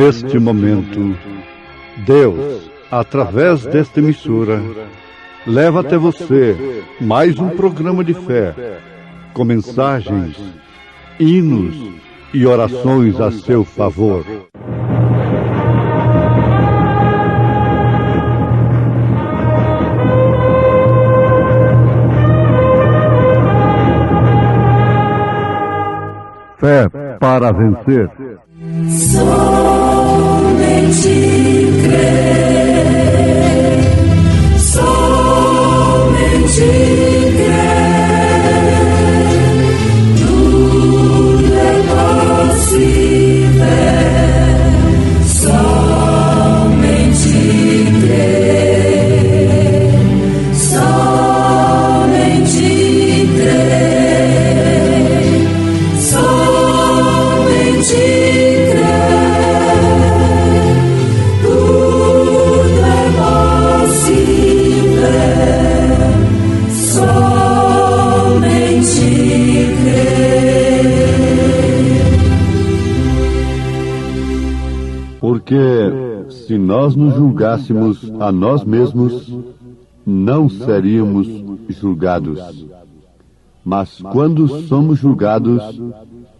neste momento, Deus, através desta emissora, leva até você mais um programa de fé, com mensagens, hinos e orações a seu favor. Fé para vencer. Somente crer, somente crer, tudo é possível, somente crer, somente crer, somente porque se nós nos julgássemos a nós mesmos, não seríamos julgados. Mas quando somos julgados,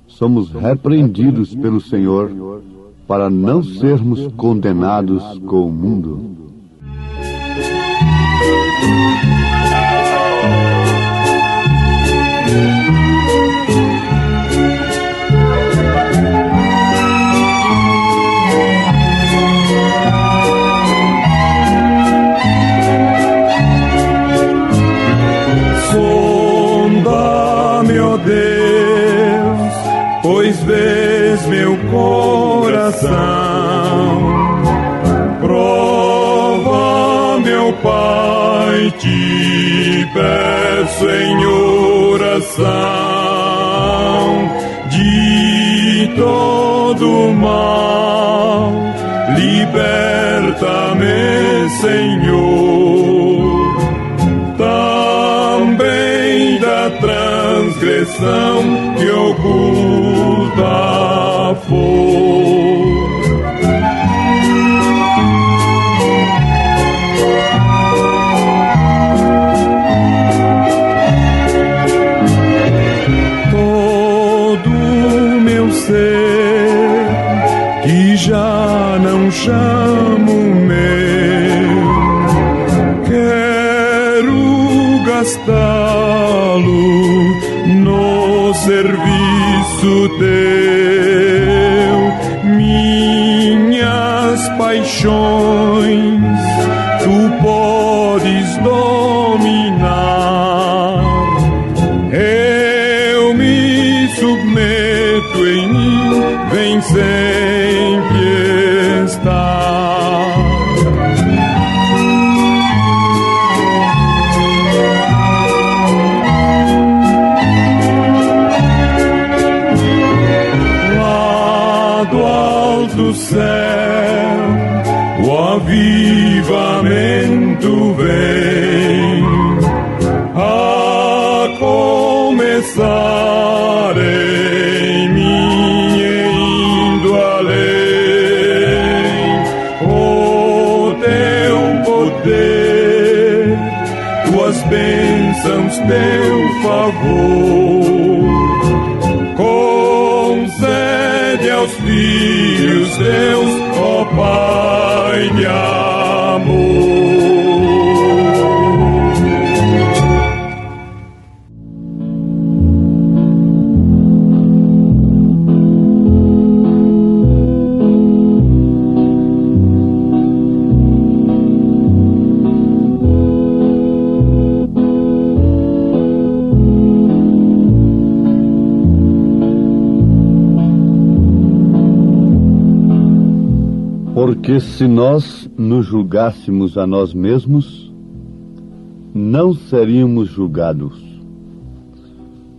somos repreendidos pelo Senhor para não sermos condenados com o mundo. Pois vês meu coração, prova, meu Pai, te peço em oração, de todo mal, liberta-me, Senhor, também da transgressão que oculta for. Todo meu ser que já não chamo meu, quero gastá-lo no serviço teu, minhas paixões tu podes dominar, eu me submeto em mim, vem sempre estar. Do céu, o avivamento vem, a começar em mim e indo além. O teu poder, tuas bênçãos, teu favor, concede aos filhos teus, ó Pai de amor. Porque se nós nos julgássemos a nós mesmos, não seríamos julgados.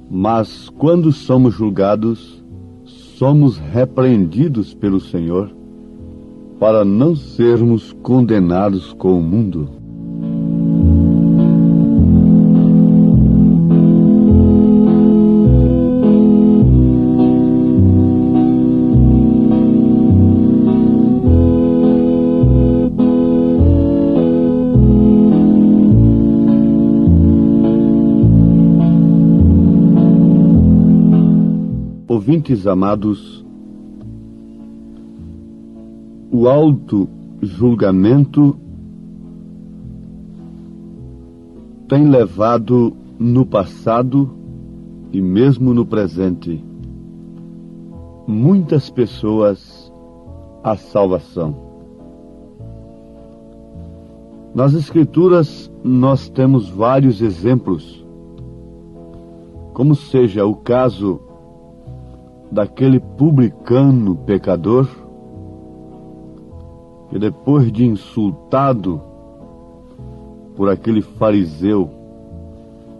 Mas quando somos julgados, somos repreendidos pelo Senhor para não sermos condenados com o mundo. ouvintes amados, o auto-julgamento tem levado no passado e mesmo no presente muitas pessoas à salvação. Nas Escrituras nós temos vários exemplos, como seja o caso daquele publicano pecador que, depois de insultado por aquele fariseu,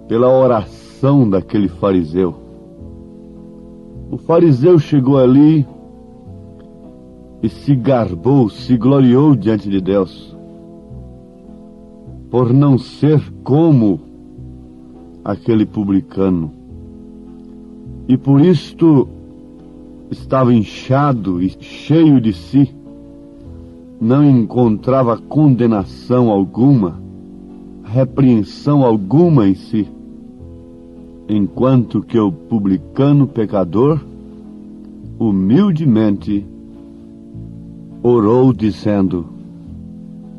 pela oração daquele fariseu, o fariseu chegou ali e se garbou, se gloriou diante de Deus por não ser como aquele publicano, e por isto estava inchado e cheio de si, não encontrava condenação alguma, repreensão alguma em si, enquanto que o publicano pecador humildemente orou dizendo: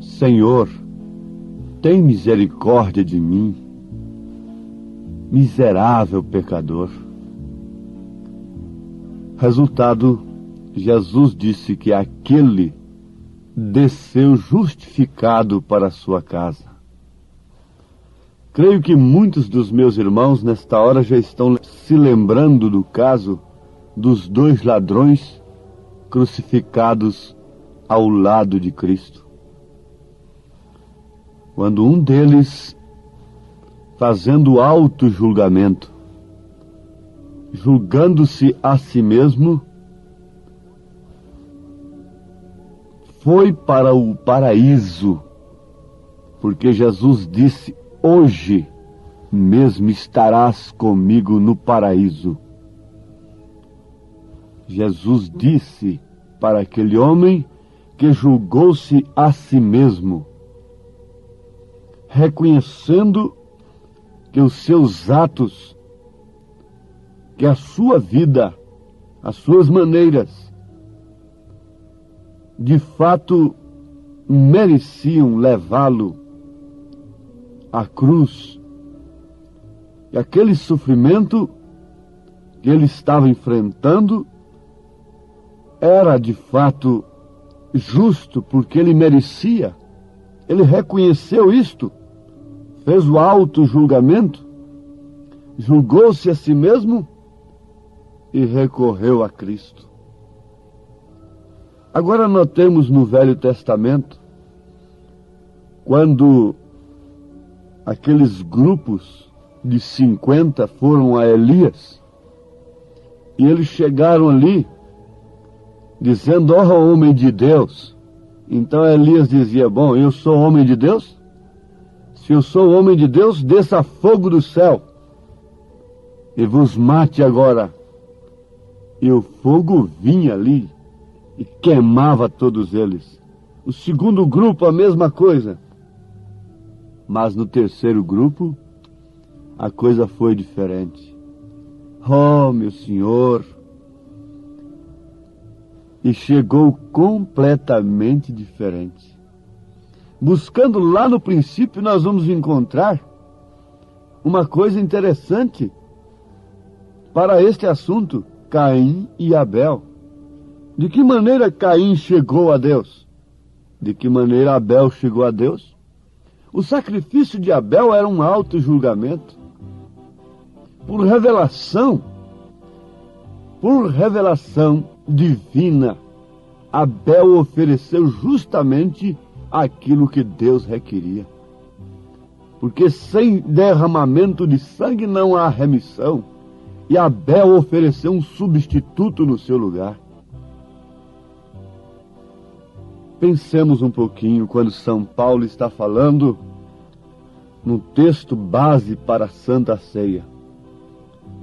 Senhor, tem misericórdia de mim, miserável pecador. Resultado, Jesus disse que aquele desceu justificado para a sua casa. Creio que muitos dos meus irmãos nesta hora já estão se lembrando do caso dos dois ladrões crucificados ao lado de Cristo. Quando um deles, fazendo auto-julgamento, julgando-se a si mesmo, foi para o paraíso, porque Jesus disse: hoje mesmo estarás comigo no paraíso. Jesus disse para aquele homem que julgou-se a si mesmo, reconhecendo que os seus atos, que a sua vida, as suas maneiras, de fato mereciam levá-lo à cruz. E aquele sofrimento que ele estava enfrentando era de fato justo, porque ele merecia. Ele reconheceu isto, fez o auto-julgamento, julgou-se a si mesmo e recorreu a Cristo. Agora notemos no Velho Testamento, quando aqueles grupos de 50 foram a Elias, e eles chegaram ali, dizendo: ó homem de Deus. Então Elias dizia: bom, eu sou homem de Deus? Se eu sou homem de Deus, desça fogo do céu e vos mate agora. E o fogo vinha ali e queimava todos eles. O segundo grupo, a mesma coisa. Mas no terceiro grupo, a coisa foi diferente. Oh, meu Senhor! E chegou completamente diferente. Buscando lá no princípio, nós vamos encontrar uma coisa interessante para este assunto: Caim e Abel. De que maneira Caim chegou a Deus? De que maneira Abel chegou a Deus? O sacrifício de Abel era um auto-julgamento. Por revelação divina, Abel ofereceu justamente aquilo que Deus requeria. Porque sem derramamento de sangue não há remissão. E Abel ofereceu um substituto no seu lugar. Pensemos um pouquinho quando São Paulo está falando no texto base para a Santa Ceia.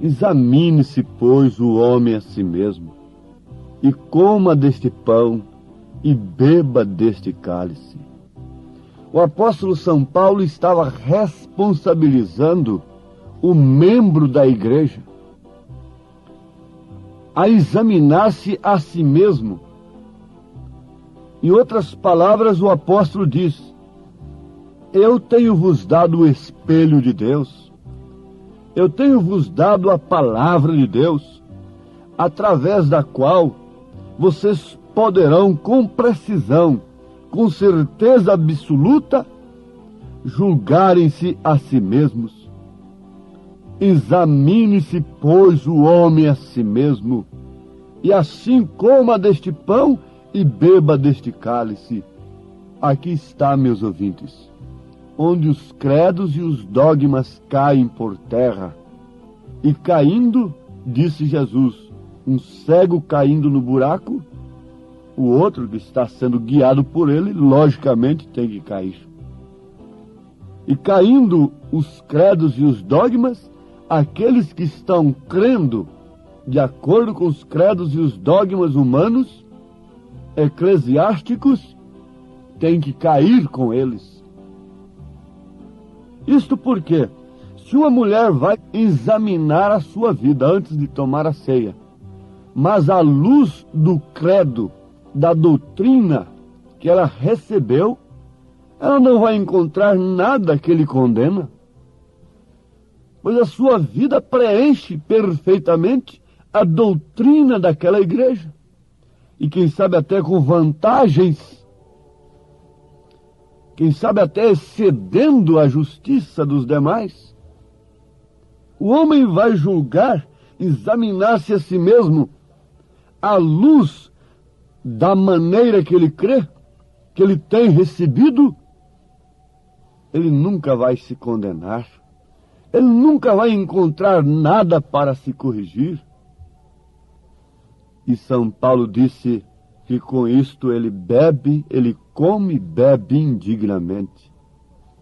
Examine-se, pois, o homem a si mesmo, e coma deste pão, e beba deste cálice. O apóstolo São Paulo estava responsabilizando o membro da igreja. a examinar-se a si mesmo. Em outras palavras, o apóstolo diz: eu tenho-vos dado o espelho de Deus, eu tenho-vos dado a palavra de Deus, através da qual vocês poderão com precisão, com certeza absoluta, julgarem-se a si mesmos. Examine-se, pois, o homem a si mesmo, e assim coma deste pão e beba deste cálice. Aqui está, meus ouvintes, onde os credos e os dogmas caem por terra. E caindo, disse Jesus, um cego caindo no buraco, o outro que está sendo guiado por ele, logicamente tem que cair. E caindo os credos e os dogmas, aqueles que estão crendo de acordo com os credos e os dogmas humanos, eclesiásticos, têm que cair com eles. Isto porque, se uma mulher vai examinar a sua vida antes de tomar a ceia, mas à luz do credo, da doutrina que ela recebeu, ela não vai encontrar nada que lhe condena, pois a sua vida preenche perfeitamente a doutrina daquela igreja, e quem sabe até com vantagens, quem sabe até excedendo a justiça dos demais. O homem vai julgar, examinar-se a si mesmo à luz da maneira que ele crê, que ele tem recebido. Ele nunca vai se condenar, ele nunca vai encontrar nada para se corrigir. E São Paulo disse que com isto ele come e bebe indignamente.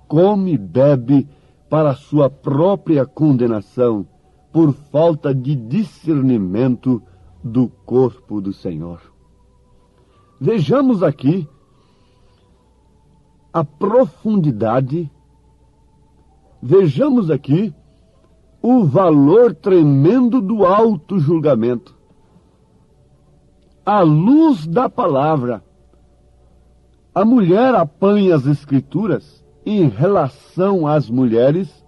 Come e bebe para a sua própria condenação, por falta de discernimento do corpo do Senhor. Vejamos aqui a profundidade, vejamos aqui o valor tremendo do auto-julgamento. À luz da palavra, a mulher apanha as Escrituras em relação às mulheres.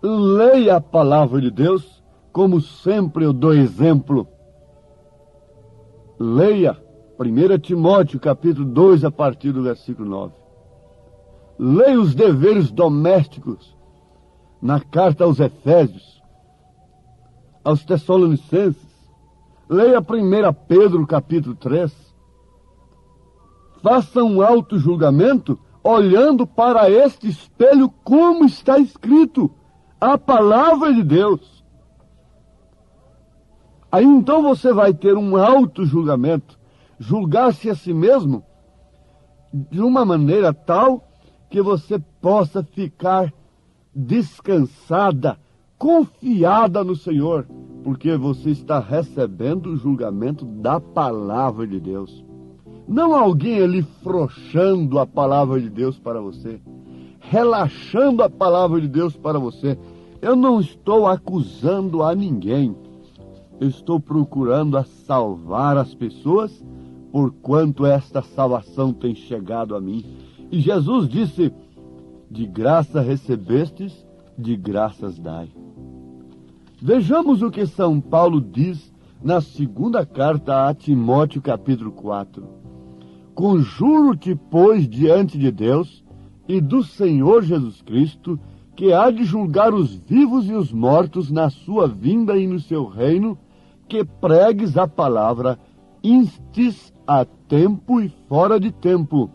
Leia a palavra de Deus, como sempre eu dou exemplo. Leia 1 Timóteo, capítulo 2, a partir do versículo 9. Leia os deveres domésticos na carta aos Efésios, aos Tessalonicenses. Leia 1 Pedro, capítulo 3. Faça um auto-julgamento olhando para este espelho como está escrito, a palavra de Deus. Aí então você vai ter um auto-julgamento, julgar-se a si mesmo de uma maneira tal que você possa ficar descansada, confiada no Senhor, porque você está recebendo o julgamento da palavra de Deus. Não alguém ali frouxando a palavra de Deus para você, relaxando a palavra de Deus para você. Eu não estou acusando a ninguém. Eu estou procurando a salvar as pessoas, porquanto esta salvação tem chegado a mim. E Jesus disse: de graça recebestes, de graças dai. Vejamos o que São Paulo diz na segunda carta a Timóteo, capítulo 4. Conjuro-te, pois, diante de Deus e do Senhor Jesus Cristo, que há de julgar os vivos e os mortos na sua vinda e no seu reino, que pregues a palavra, instes a tempo e fora de tempo,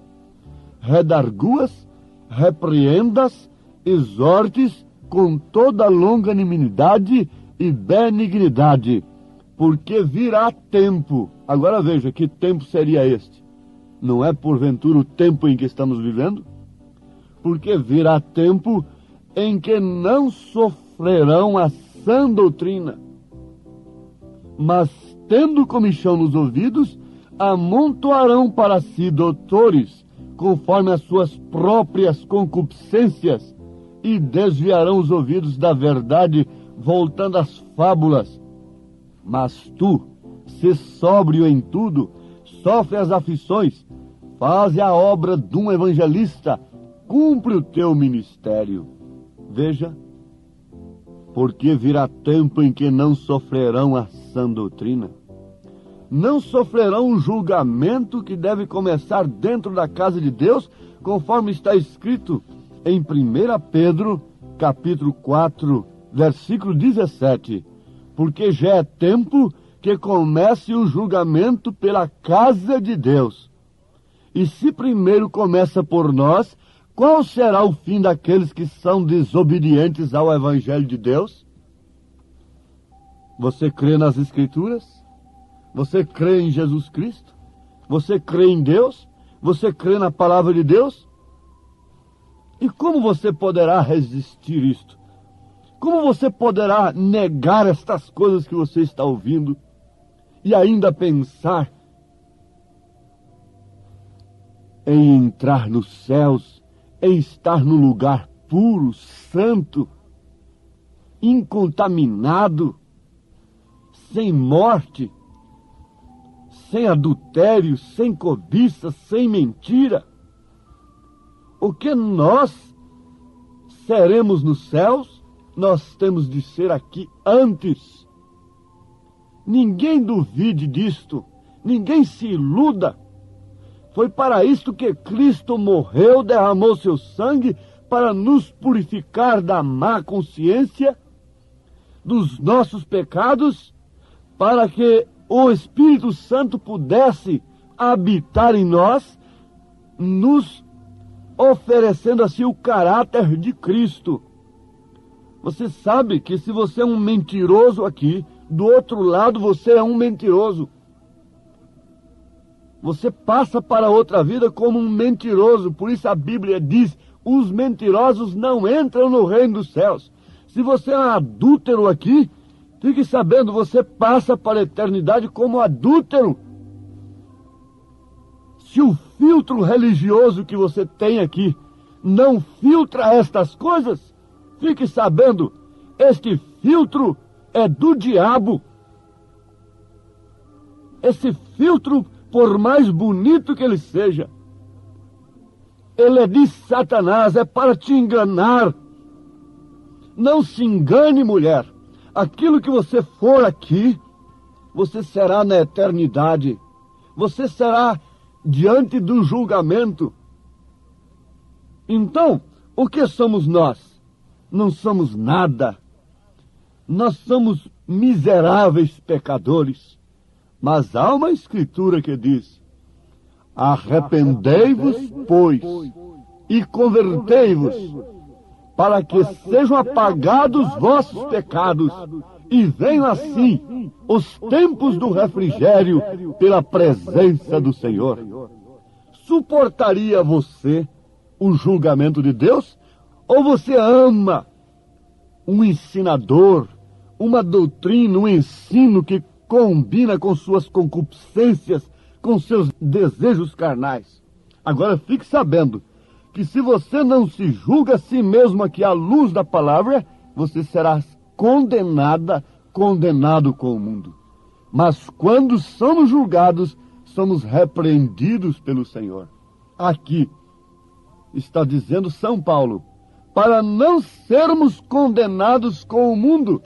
redarguas, repreendas, exortes com toda longanimidade e benignidade, porque virá tempo. Agora veja, que tempo seria este? Não é porventura o tempo em que estamos vivendo? Porque virá tempo em que não sofrerão a sã doutrina, mas, tendo comichão nos ouvidos, amontoarão para si doutores, conforme as suas próprias concupiscências, e desviarão os ouvidos da verdade, voltando às fábulas. Mas tu, se sóbrio em tudo, sofre as aflições, faze a obra de um evangelista, cumpre o teu ministério. Veja, porque virá tempo em que não sofrerão a sã doutrina, não sofrerão o julgamento que deve começar dentro da casa de Deus, conforme está escrito em 1 Pedro, capítulo 4, versículo 17. Porque já é tempo que comece o julgamento pela casa de Deus. E se primeiro começa por nós, qual será o fim daqueles que são desobedientes ao Evangelho de Deus? Você crê nas Escrituras? Você crê em Jesus Cristo? Você crê em Deus? Você crê na palavra de Deus? E como você poderá resistir isto? Como você poderá negar estas coisas que você está ouvindo e ainda pensar em entrar nos céus, em estar num lugar puro, santo, incontaminado, sem morte, sem adultério, sem cobiça, sem mentira? O que nós seremos nos céus, nós temos de ser aqui antes. Ninguém duvide disto, ninguém se iluda. Foi para isto que Cristo morreu, derramou seu sangue, para nos purificar da má consciência, dos nossos pecados, para que o Espírito Santo pudesse habitar em nós, nos oferecendo assim o caráter de Cristo. Você sabe que se você é um mentiroso aqui, do outro lado você é um mentiroso. Você passa para outra vida como um mentiroso. Por isso a Bíblia diz, os mentirosos não entram no reino dos céus. Se você é um adúltero aqui, fique sabendo, você passa para a eternidade como adúltero. Se o filtro religioso que você tem aqui não filtra estas coisas, fique sabendo, este filtro é do diabo. Esse filtro, por mais bonito que ele seja, ele é de Satanás, é para te enganar. Não se engane, mulher. Aquilo que você for aqui, você será na eternidade. Você será diante do julgamento. Então, o que somos nós? Não somos nada. Nós somos miseráveis pecadores. Mas há uma escritura que diz, arrependei-vos, pois, e convertei-vos, para que sejam apagados vossos pecados, e venham assim os tempos do refrigério pela presença do Senhor. Suportaria você o julgamento de Deus? Ou você ama um ensinador, uma doutrina, um ensino que combina com suas concupiscências, com seus desejos carnais? Agora fique sabendo que se você não se julga a si mesmo aqui à luz da palavra, você será condenado com o mundo. Mas quando somos julgados, somos repreendidos pelo Senhor. Aqui está dizendo São Paulo, para não sermos condenados com o mundo.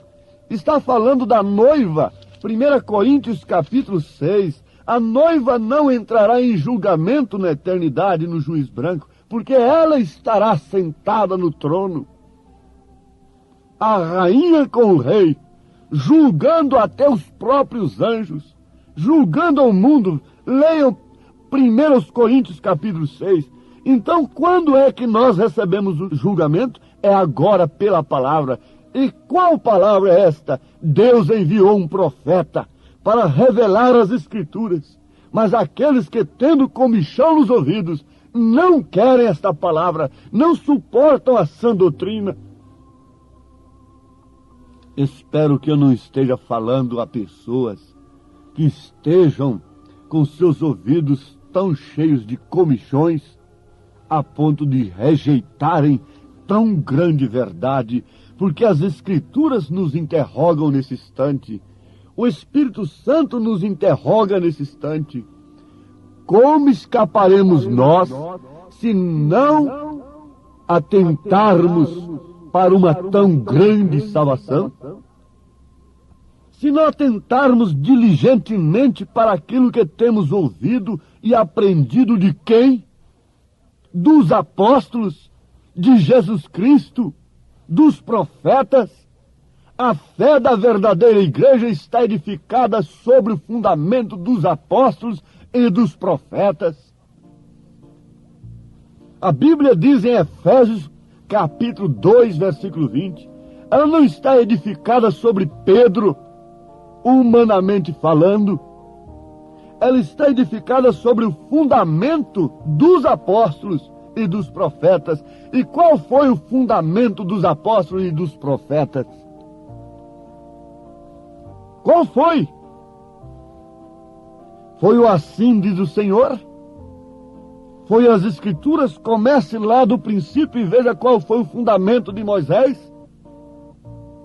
Está falando da noiva, 1 Coríntios capítulo 6. A noiva não entrará em julgamento na eternidade, no juiz branco, porque ela estará sentada no trono. A rainha com o rei, julgando até os próprios anjos, julgando ao mundo. Leiam 1 Coríntios capítulo 6. Então, quando é que nós recebemos o julgamento? É agora pela palavra. E qual palavra é esta? Deus enviou um profeta para revelar as Escrituras. Mas aqueles que, tendo comichão nos ouvidos, não querem esta palavra, não suportam a sã doutrina. Espero que eu não esteja falando a pessoas que estejam com seus ouvidos tão cheios de comichões, a ponto de rejeitarem tão grande verdade, porque as Escrituras nos interrogam nesse instante. O Espírito Santo nos interroga nesse instante. Como escaparemos nós se não atentarmos para uma tão grande salvação? Se não atentarmos diligentemente para aquilo que temos ouvido e aprendido de quem? Dos apóstolos, de Jesus Cristo, dos profetas. A fé da verdadeira igreja está edificada sobre o fundamento dos apóstolos e dos profetas. A Bíblia diz em Efésios, capítulo 2, versículo 20, ela não está edificada sobre Pedro, humanamente falando. Ela está edificada sobre o fundamento dos apóstolos e dos profetas. E qual foi o fundamento dos apóstolos e dos profetas? Qual foi? Foi o assim diz o Senhor? Foi as Escrituras? Comece lá do princípio e veja qual foi o fundamento de Moisés.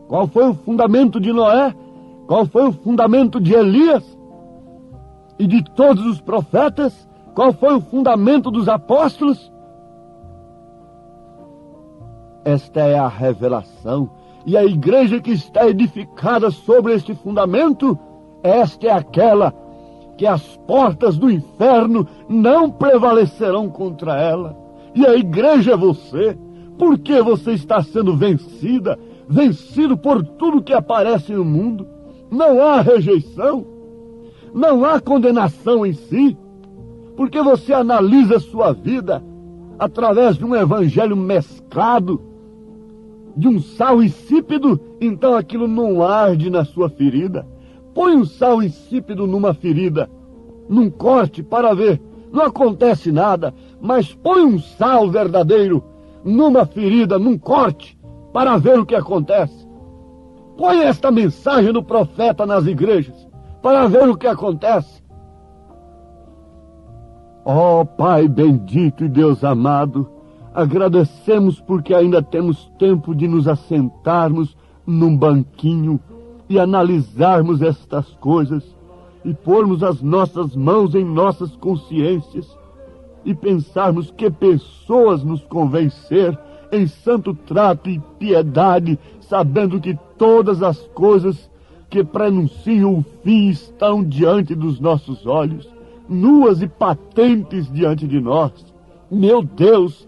Qual foi o fundamento de Noé? Qual foi o fundamento de Elias? E de todos os profetas? Qual foi o fundamento dos apóstolos? Esta é a revelação. E a igreja que está edificada sobre este fundamento, esta é aquela que as portas do inferno não prevalecerão contra ela. E a igreja é você. Por que você está sendo vencido por tudo que aparece no mundo? Não há rejeição, não há condenação em si, porque você analisa a sua vida através de um evangelho mesclado, de um sal insípido, então aquilo não arde na sua ferida. Põe um sal insípido numa ferida, num corte para ver, não acontece nada, mas põe um sal verdadeiro numa ferida, num corte, para ver o que acontece. Põe esta mensagem do profeta nas igrejas, para ver o que acontece. Ó Pai bendito e Deus amado, agradecemos porque ainda temos tempo de nos assentarmos num banquinho e analisarmos estas coisas e pormos as nossas mãos em nossas consciências e pensarmos que pessoas nos convém ser em santo trato e piedade, sabendo que todas as coisas que prenunciam o fim estão diante dos nossos olhos, nuas e patentes diante de nós. Meu Deus,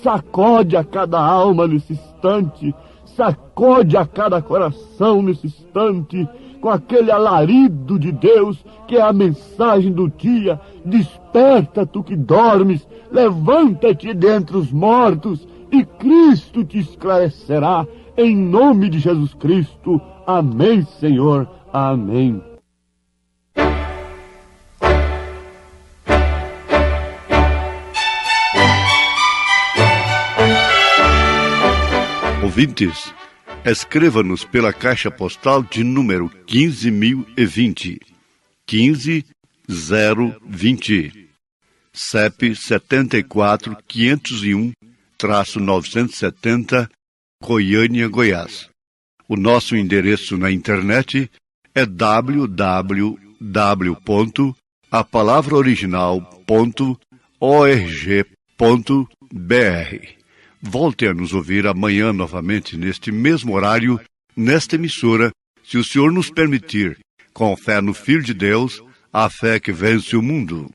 sacode a cada alma nesse instante, sacode a cada coração nesse instante, com aquele alarido de Deus, que é a mensagem do dia. Desperta, tu que dormes, levanta-te dentre os mortos, e Cristo te esclarecerá, em nome de Jesus Cristo. Amém, Senhor. Amém. Ouvintes, escreva-nos pela caixa postal de número 15.020, 15020, CEP 74501-970, Goiânia, Goiás. O nosso endereço na internet é www.apalavraoriginal.org.br. Volte a nos ouvir amanhã novamente neste mesmo horário, nesta emissora, se o Senhor nos permitir, com fé no Filho de Deus, a fé que vence o mundo.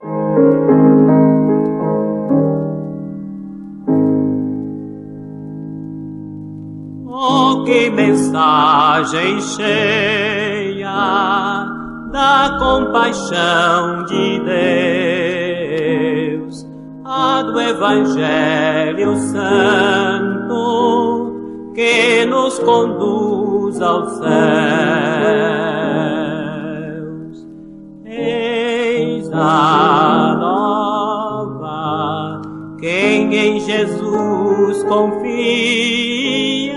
Oh, que mensagem cheia da compaixão de Deus, a do Evangelho Santo que nos conduz aos céus. Eis a nova, quem em Jesus confia,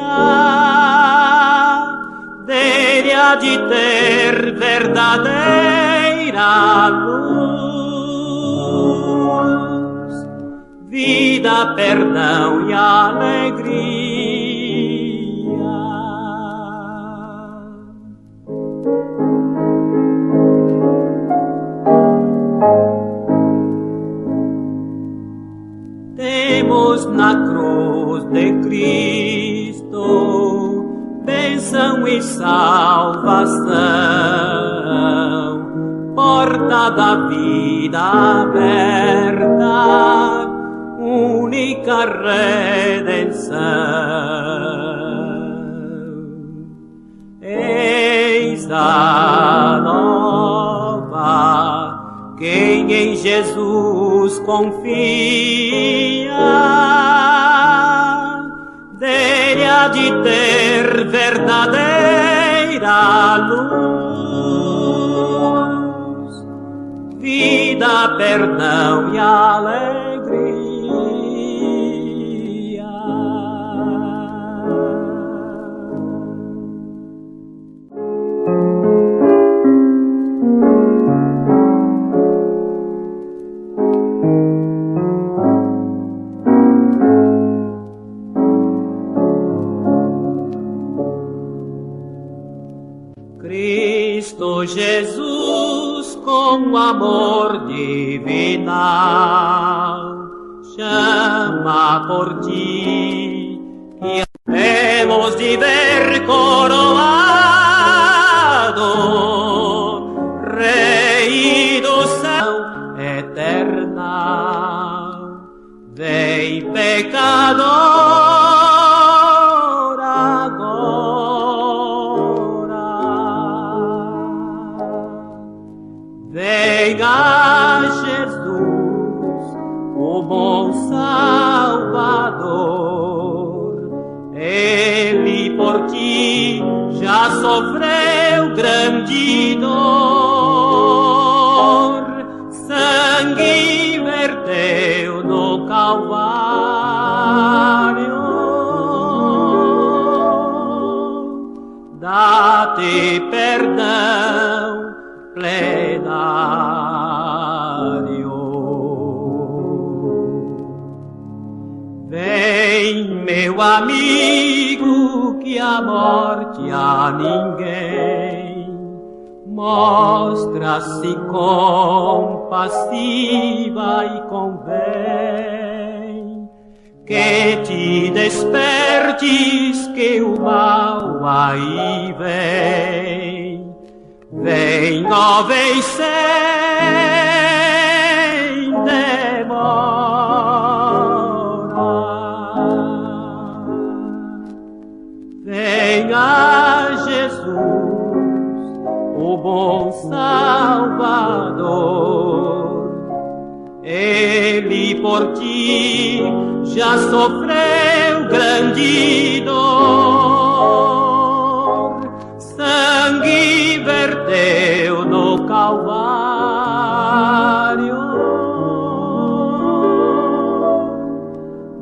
dele há de ter verdadeira luz, vida, perdão e alegria. Cristo, bênção e salvação, porta da vida aberta, única redenção. Eis a nova, quem em Jesus confia, dele há de ter verdadeira luz, vida, perdão e alegria. Cristo Jesus, com amor divinal, chama por ti, que hemos de ver coroado, Rei do céu eterna. Vem, pecador, a Jesus, o bom Salvador. Ele por ti já sofreu grande dor, sangue verteu no Calvário. Dá-te perdão plenário. Vem, meu amigo, que a morte a ninguém mostra-se compassiva e convém que te despertes, que o mal aí vem. Vem, ó, vem sem demora. Vem a Jesus, o bom Salvador. Ele por ti já sofreu grande dor, sangue verteu no Calvário.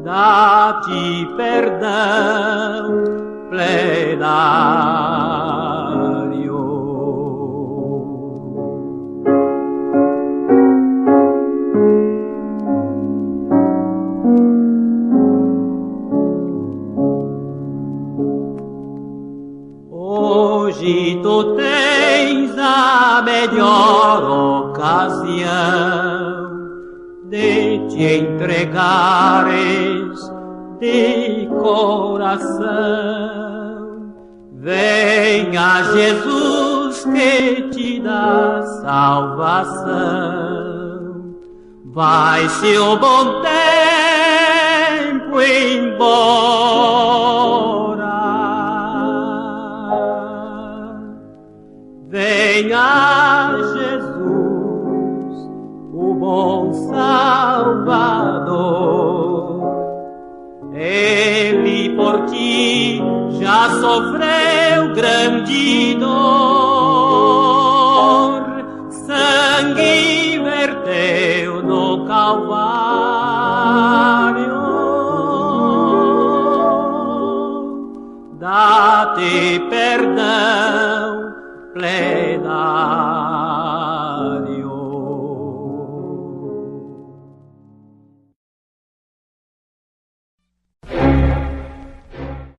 Dá-te perdão plenário. Hoje tu tens a melhor ocasião de te entregares de coração. Venha Jesus que te dá salvação. Vai-se o bom tempo embora. Venha Jesus, o bom Salvador. Ele por ti já sofreu grande dor, sangue verteu no Calvário. Dá-te perdão plenário.